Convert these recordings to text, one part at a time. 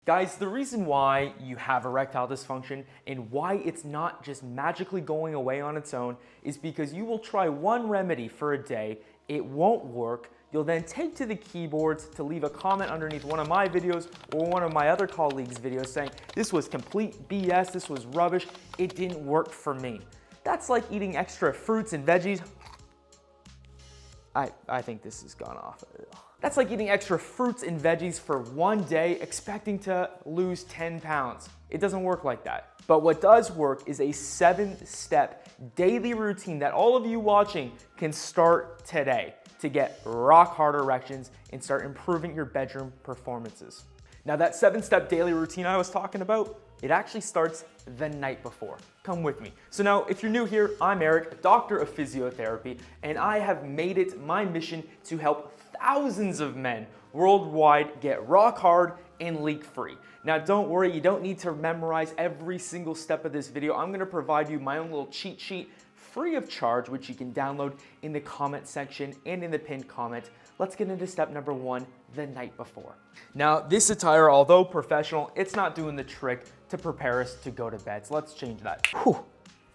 Guys, the reason why you have erectile dysfunction and why it's not just magically going away on its own is because you will try one remedy for a day, it won't work, you'll then take to the keyboards to leave a comment underneath one of my videos or one of my other colleagues' videos saying, this was complete BS, this was rubbish, it didn't work for me. That's like eating extra fruits and veggies. I think this has gone off. That's like eating extra fruits and veggies for one day, expecting to lose 10 pounds. It doesn't work like that. But what does work is a 7-step daily routine that all of you watching can start today to get rock hard erections and start improving your bedroom performances. Now that 7-step daily routine I was talking about, it actually starts the night before. Come with me. So now, if you're new here, I'm Eric, a doctor of physiotherapy, and I have made it my mission to help thousands of men worldwide get rock hard and leak free. Now don't worry, you don't need to memorize every single step of this video. I'm gonna provide you my own little cheat sheet free of charge, which you can download in the comment section and in the pinned comment. Let's get into step number 1, the night before. Now, this attire, although professional, it's not doing the trick to prepare us to go to bed. So let's change that. Whew,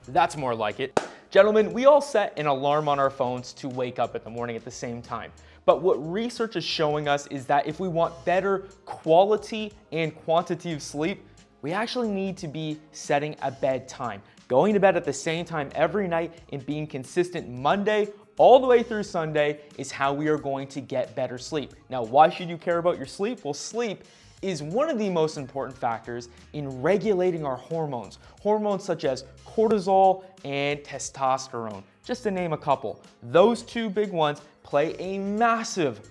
that's more like it. Gentlemen, we all set an alarm on our phones to wake up in the morning at the same time. But what research is showing us is that if we want better quality and quantity of sleep, we actually need to be setting a bedtime. Going to bed at the same time every night and being consistent Monday all the way through Sunday is how we are going to get better sleep. Now, why should you care about your sleep? Well, sleep is one of the most important factors in regulating our hormones. Hormones such as cortisol and testosterone, just to name a couple. Those two big ones play a massive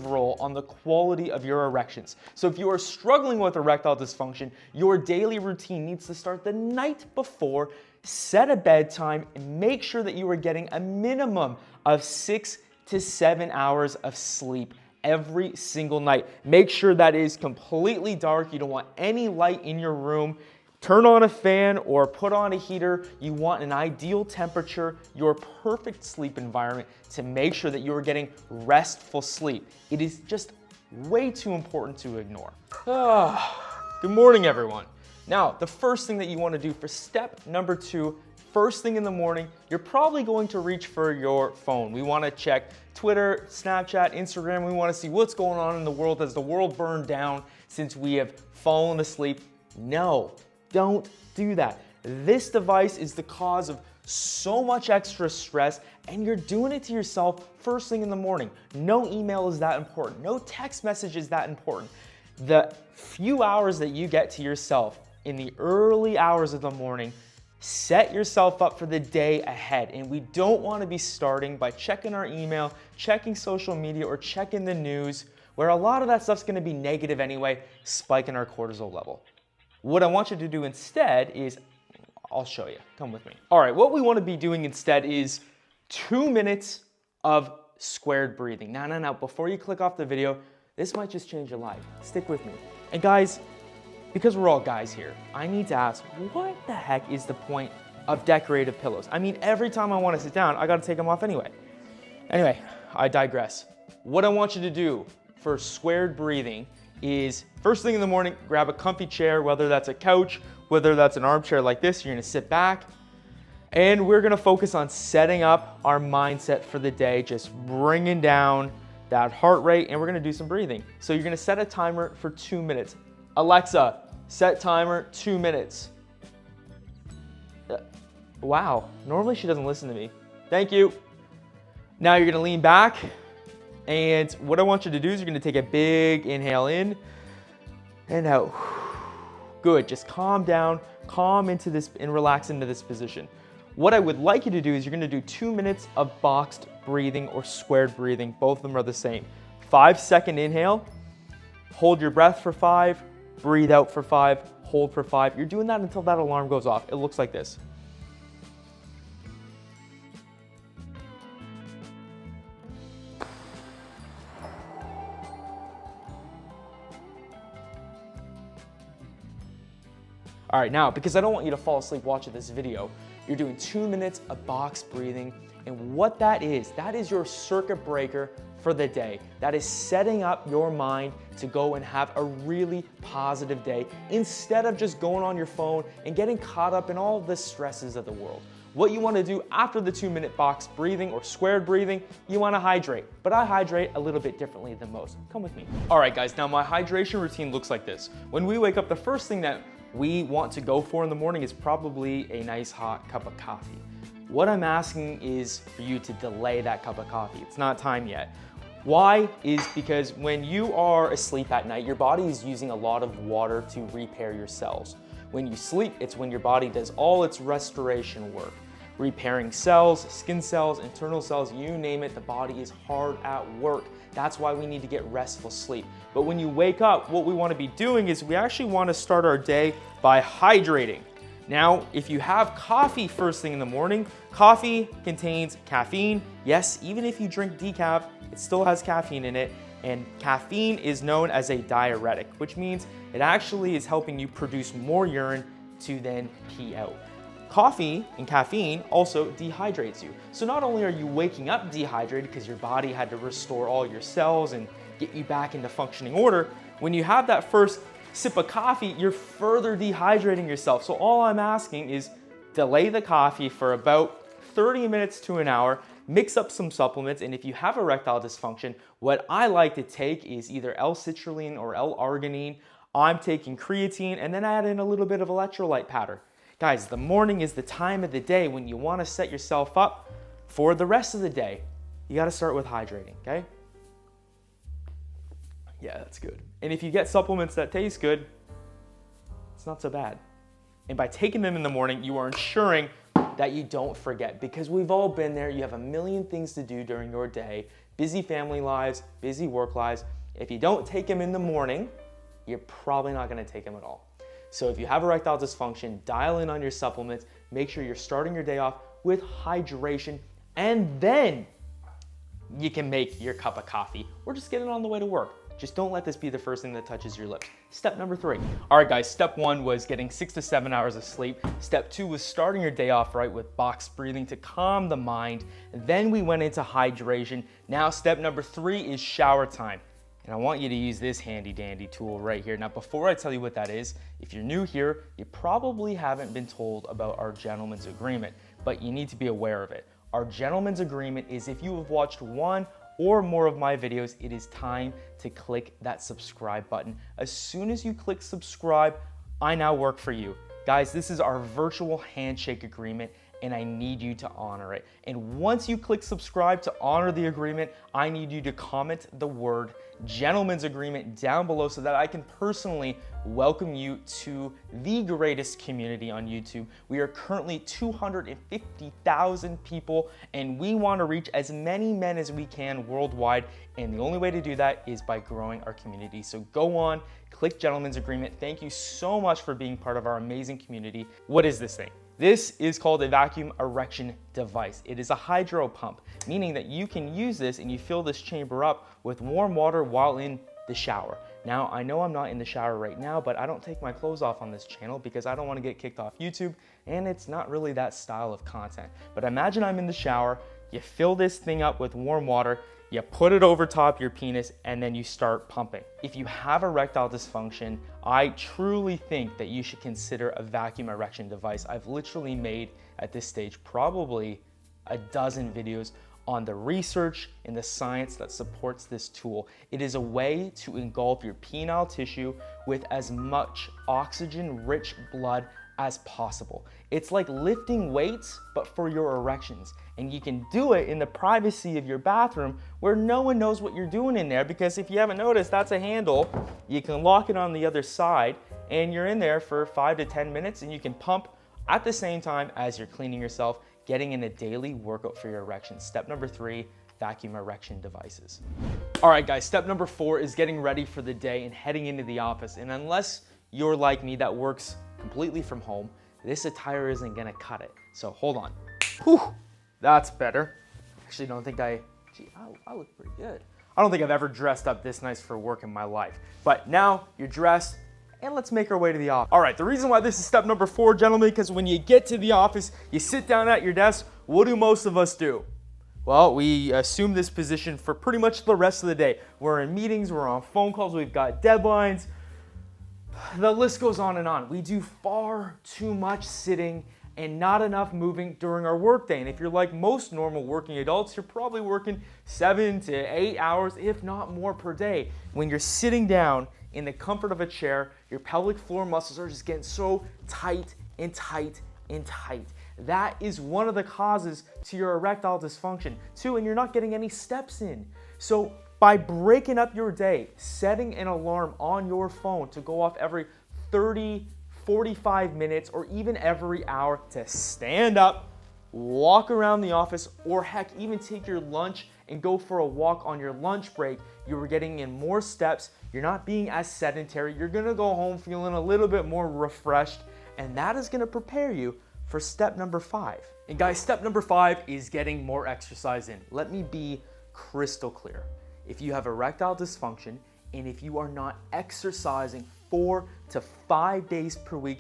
role on the quality of your erections. So if you are struggling with erectile dysfunction, your daily routine needs to start the night before. Set a bedtime and make sure that you are getting a minimum of 6 to 7 hours of sleep every single night. Make sure that is completely dark. You don't want any light in your room. Turn on a fan or put on a heater. You want an ideal temperature, your perfect sleep environment to make sure that you are getting restful sleep. It is just way too important to ignore. Good morning, everyone. Now, the first thing that you want to do for step number 2, first thing in the morning, you're probably going to reach for your phone. We want to check Twitter, Snapchat, Instagram. We want to see what's going on in the world. Has the world burned down since we have fallen asleep? No, don't do that. This device is the cause of so much extra stress, and you're doing it to yourself first thing in the morning. No email is that important. No text message is that important. The few hours that you get to yourself in the early hours of the morning, set yourself up for the day ahead. And we don't want to be starting by checking our email, checking social media, or checking the news, where a lot of that stuff's going to be negative anyway, spiking our cortisol level. What I want you to do instead is, I'll show you. Come with me. All right, what we want to be doing instead is 2 minutes of squared breathing. Now, before you click off the video, this might just change your life. Stick with me. And guys, because we're all guys here, I need to ask, what the heck is the point of decorative pillows? I mean, every time I want to sit down, I got to take them off anyway. Anyway, I digress. What I want you to do for squared breathing is first thing in the morning, grab a comfy chair, whether that's a couch, whether that's an armchair like this, you're going to sit back. And we're going to focus on setting up our mindset for the day, just bringing down that heart rate, and we're going to do some breathing. So you're going to set a timer for 2 minutes. Alexa, set timer 2 minutes. Wow, normally she doesn't listen to me. Thank you. Now you're gonna lean back, and what I want you to do is you're gonna take a big inhale in and out. Good, just calm down, calm into this and relax into this position. What I would like you to do is you're gonna do 2 minutes of boxed breathing or squared breathing. Both of them are the same. 5-second inhale, hold your breath for 5, breathe out for 5, hold for 5. You're doing that until that alarm goes off. It looks like this. All right, now, because I don't want you to fall asleep watching this video, you're doing 2 minutes of box breathing. And what that is your circuit breaker for the day. That is setting up your mind to go and have a really positive day instead of just going on your phone and getting caught up in all the stresses of the world. What you want to do after the 2-minute box breathing or squared breathing, you want to hydrate. But I hydrate a little bit differently than most. Come with me. All right, guys, now my hydration routine looks like this. When we wake up, the first thing that we want to go for in the morning is probably a nice hot cup of coffee. What I'm asking is for you to delay that cup of coffee. It's not time yet. Why? Is because when you are asleep at night, your body is using a lot of water to repair your cells. When you sleep, it's when your body does all its restoration work. Repairing cells, skin cells, internal cells, you name it, the body is hard at work. That's why we need to get restful sleep. But when you wake up, what we want to be doing is we actually want to start our day by hydrating. Now, if you have coffee first thing in the morning, coffee contains caffeine. Yes, even if you drink decaf, it still has caffeine in it. And caffeine is known as a diuretic, which means it actually is helping you produce more urine to then pee out. Coffee and caffeine also dehydrates you. So not only are you waking up dehydrated because your body had to restore all your cells and get you back into functioning order, when you have that first sip of coffee, you're further dehydrating yourself. So all I'm asking is delay the coffee for about 30 minutes to an hour, mix up some supplements, and if you have erectile dysfunction, what I like to take is either L-citrulline or L-arginine. I'm taking creatine, and then I add in a little bit of electrolyte powder. Guys, the morning is the time of the day when you want to set yourself up for the rest of the day. You got to start with hydrating, okay? Yeah, that's good. And if you get supplements that taste good, it's not so bad. And by taking them in the morning, you are ensuring that you don't forget, because we've all been there. You have a million things to do during your day, busy family lives, busy work lives. If you don't take them in the morning, you're probably not going to take them at all. So if you have erectile dysfunction, dial in on your supplements, make sure you're starting your day off with hydration, and then you can make your cup of coffee or just get it on the way to work. Just don't let this be the first thing that touches your lips. Step number 3. All right, guys, step 1 was getting 6 to 7 hours of sleep. Step 2 was starting your day off right with box breathing to calm the mind. Then we went into hydration. Now step number 3 is shower time. And I want you to use this handy dandy tool right here. Now, before I tell you what that is, if you're new here, you probably haven't been told about our gentleman's agreement, but you need to be aware of it. Our gentleman's agreement is if you have watched 1 or more of my videos, it is time to click that subscribe button. As soon as you click subscribe, I now work for you. Guys, this is our virtual handshake agreement, and I need you to honor it. And once you click subscribe to honor the agreement, I need you to comment the word gentleman's agreement down below so that I can personally welcome you to the greatest community on YouTube. We are currently 250,000 people, and we want to reach as many men as we can worldwide. And the only way to do that is by growing our community. So go on, click gentleman's agreement. Thank you so much for being part of our amazing community. What is this thing? This is called a vacuum erection device. It is a hydro pump, meaning that you can use this and you fill this chamber up with warm water while in the shower. Now, I know I'm not in the shower right now, but I don't take my clothes off on this channel because I don't want to get kicked off YouTube, and it's not really that style of content. But imagine I'm in the shower, you fill this thing up with warm water, you put it over top your penis, and then you start pumping. If you have erectile dysfunction, I truly think that you should consider a vacuum erection device. I've literally made, at this stage, probably a dozen videos on the research and the science that supports this tool. It is a way to engulf your penile tissue with as much oxygen-rich blood as possible. It's like lifting weights, but for your erections. And you can do it in the privacy of your bathroom where no one knows what you're doing in there, because if you haven't noticed, that's a handle. You can lock it on the other side, and you're in there for 5 to 10 minutes, and you can pump at the same time as you're cleaning yourself, getting in a daily workout for your erections. Step number 3, vacuum erection devices. All right, guys, step number 4 is getting ready for the day and heading into the office. And unless you're like me that works completely from home, this attire isn't gonna cut it. So hold on. Whew, that's better. Actually, don't think I look pretty good. I don't think I've ever dressed up this nice for work in my life. But now you're dressed, and let's make our way to the office. All right, the reason why this is step number 4, gentlemen, because when you get to the office, you sit down at your desk, what do most of us do? Well, we assume this position for pretty much the rest of the day. We're in meetings, we're on phone calls, we've got deadlines. The list goes on and on. We do far too much sitting and not enough moving during our workday. And if you're like most normal working adults, you're probably working 7 to 8 hours, if not more, per day. When you're sitting down in the comfort of a chair, your pelvic floor muscles are just getting so tight and tight and tight. That is one of the causes to your erectile dysfunction too, and you're not getting any steps in. So by breaking up your day, setting an alarm on your phone to go off every 30, 45 minutes, or even every hour to stand up, walk around the office, or heck, even take your lunch and go for a walk on your lunch break, you are getting in more steps, you're not being as sedentary, you're gonna go home feeling a little bit more refreshed, and that is gonna prepare you for step number 5. And guys, step number 5 is getting more exercise in. Let me be crystal clear. If you have erectile dysfunction and if you are not exercising 4 to 5 days per week,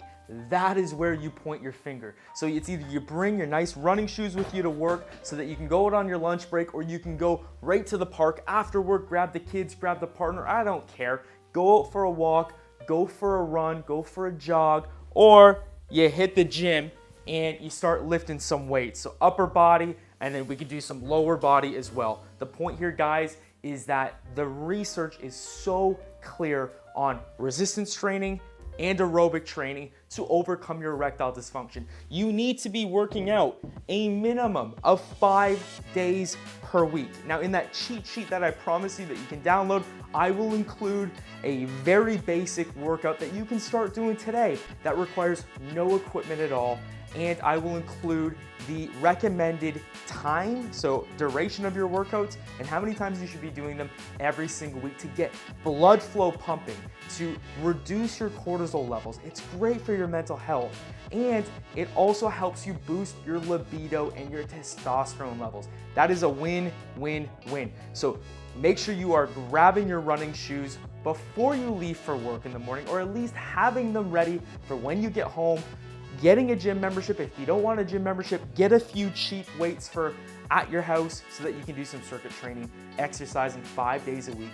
that is where you point your finger. So it's either you bring your nice running shoes with you to work so that you can go out on your lunch break, or you can go right to the park after work, grab the kids, grab the partner, I don't care. Go out for a walk, go for a run, go for a jog, or you hit the gym and you start lifting some weights. So upper body, and then we can do some lower body as well. The point here, guys, is that the research is so clear on resistance training and aerobic training to overcome your erectile dysfunction. You need to be working out a minimum of 5 days per week. Now, in that cheat sheet that I promise you that you can download, I will include a very basic workout that you can start doing today that requires no equipment at all. And I will include the recommended time, so duration of your workouts and how many times you should be doing them every single week to get blood flow pumping, to reduce your cortisol levels. It's great for your mental health, and it also helps you boost your libido and your testosterone levels. That is a win, win, win. So make sure you are grabbing your running shoes before you leave for work in the morning, or at least having them ready for when you get home. Getting a gym membership. If you don't want a gym membership, get a few cheap weights for at your house so that you can do some circuit training, exercising 5 days a week.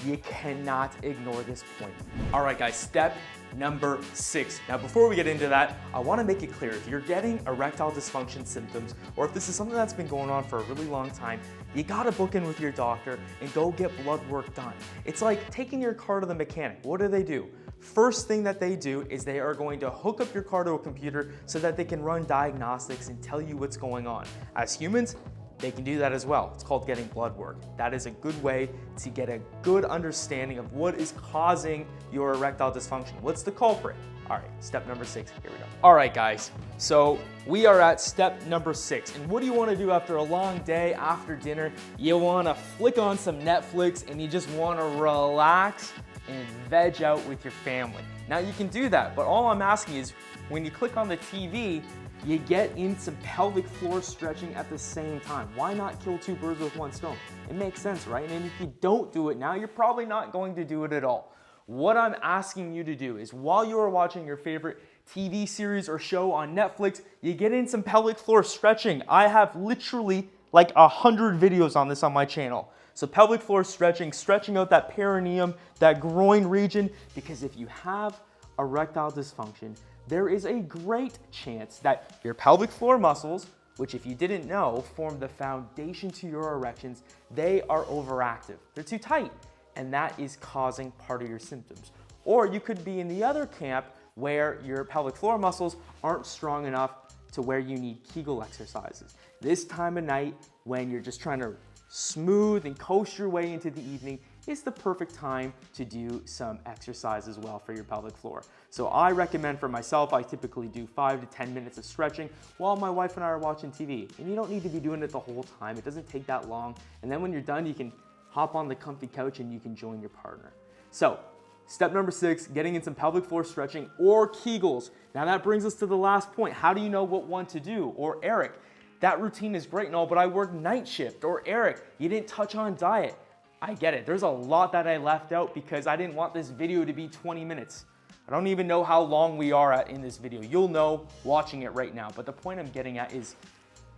You cannot ignore this point. All right, guys, step number 6. Now, before we get into that, I want to make it clear, if you're getting erectile dysfunction symptoms, or if this is something that's been going on for a really long time, you gotta book in with your doctor and go get blood work done. It's like taking your car to the mechanic. What do? First thing that they do is they are going to hook up your car to a computer so that they can run diagnostics and tell you what's going on. As humans, they can do that as well. It's called getting blood work. That is a good way to get a good understanding of what is causing your erectile dysfunction. What's the culprit? All right, step number 6, here we go. All right, guys, so we are at step number 6. And what do you want to do after a long day, after dinner? You want to flick on some Netflix and you just want to relax and veg out with your family. Now you can do that, but all I'm asking is when you click on the TV, you get in some pelvic floor stretching at the same time. Why not kill 2 birds with 1 stone? It makes sense, right? And if you don't do it now, you're probably not going to do it at all. What I'm asking you to do is while you are watching your favorite TV series or show on Netflix, you get in some pelvic floor stretching. I have literally like 100 videos on this on my channel. So pelvic floor stretching, stretching out that perineum, that groin region, because if you have erectile dysfunction, there is a great chance that your pelvic floor muscles, which if you didn't know, form the foundation to your erections, they are overactive. They're too tight, and that is causing part of your symptoms. Or you could be in the other camp where your pelvic floor muscles aren't strong enough to where you need Kegel exercises. This time of night, when you're just trying to smooth and coast your way into the evening, is the perfect time to do some exercise as well for your pelvic floor. So I recommend for myself, I typically do 5 to 10 minutes of stretching while my wife and I are watching TV. And you don't need to be doing it the whole time. It doesn't take that long. And then when you're done, you can hop on the comfy couch and you can join your partner. So step number 6, getting in some pelvic floor stretching or Kegels. Now that brings us to the last point. How do you know what one to do? Or Eric, that routine is great and all, but I work night shift. Or Eric, you didn't touch on diet. I get it. There's a lot that I left out because I didn't want this video to be 20 minutes. I don't even know how long we are at in this video. You'll know watching it right now. But the point I'm getting at is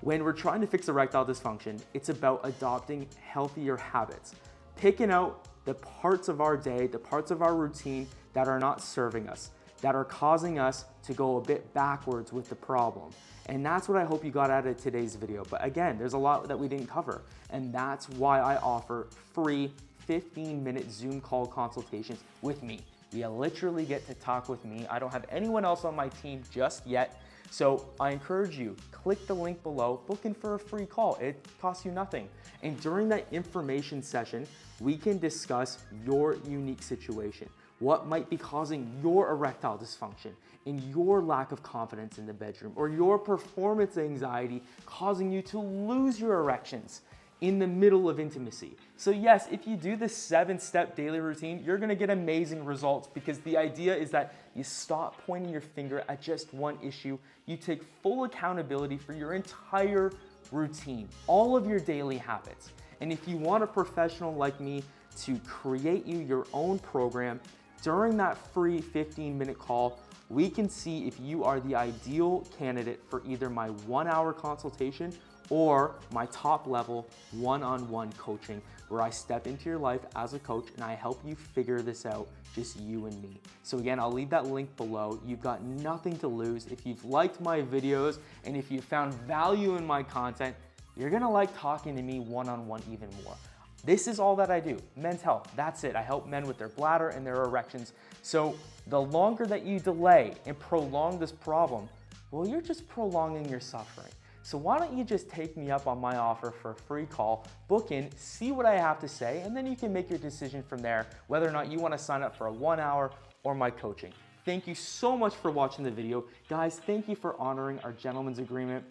When we're trying to fix erectile dysfunction, it's about adopting healthier habits, picking out the parts of our day, the parts of our routine that are not serving us, that are causing us to go a bit backwards with the problem. And that's what I hope you got out of today's video. But again, there's a lot that we didn't cover. And that's why I offer free 15-minute Zoom call consultations with me. You literally get to talk with me. I don't have anyone else on my team just yet. So I encourage you, click the link below, book in for a free call. It costs you nothing. And during that information session, we can discuss your unique situation, what might be causing your erectile dysfunction and your lack of confidence in the bedroom, or your performance anxiety causing you to lose your erections in the middle of intimacy. So yes, if you do the 7-step daily routine, you're gonna get amazing results, because the idea is that you stop pointing your finger at just one issue. You take full accountability for your entire routine, all of your daily habits. And if you want a professional like me to create you your own program, during that free 15-minute call, we can see if you are the ideal candidate for either my 1-hour consultation or my top level one-on-one coaching, where I step into your life as a coach and I help you figure this out, just you and me. So again, I'll leave that link below. You've got nothing to lose. If you've liked my videos and if you found value in my content, you're gonna like talking to me one-on-one even more. This is all that I do, men's health, that's it. I help men with their bladder and their erections. So the longer that you delay and prolong this problem, well, you're just prolonging your suffering. So why don't you just take me up on my offer for a free call, book in, see what I have to say, and then you can make your decision from there, whether or not you want to sign up for a 1-hour or my coaching. Thank you so much for watching the video. Guys, thank you for honoring our gentleman's agreement.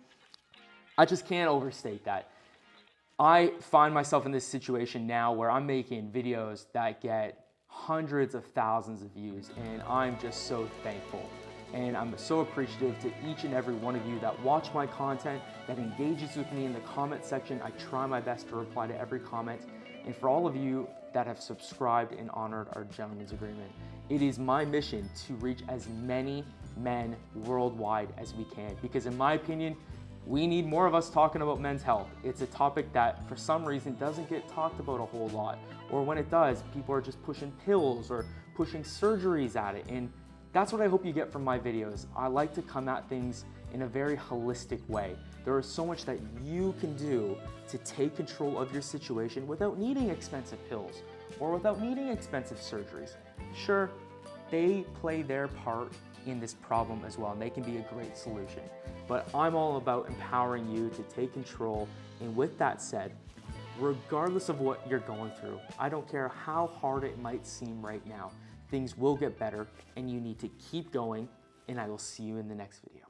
I just can't overstate that. I find myself in this situation now where I'm making videos that get hundreds of thousands of views, and I'm just so thankful. And I'm so appreciative to each and every one of you that watch my content, that engages with me in the comment section. I try my best to reply to every comment. And for all of you that have subscribed and honored our gentleman's agreement, it is my mission to reach as many men worldwide as we can, because in my opinion, we need more of us talking about men's health. It's a topic that for some reason doesn't get talked about a whole lot, or when it does, people are just pushing pills or pushing surgeries at it. And that's what I hope you get from my videos. I like to come at things in a very holistic way. There is so much that you can do to take control of your situation without needing expensive pills or without needing expensive surgeries. Sure, they play their part in this problem as well, and they can be a great solution. But I'm all about empowering you to take control. And with that said, regardless of what you're going through, I don't care how hard it might seem right now, things will get better, and you need to keep going, and I will see you in the next video.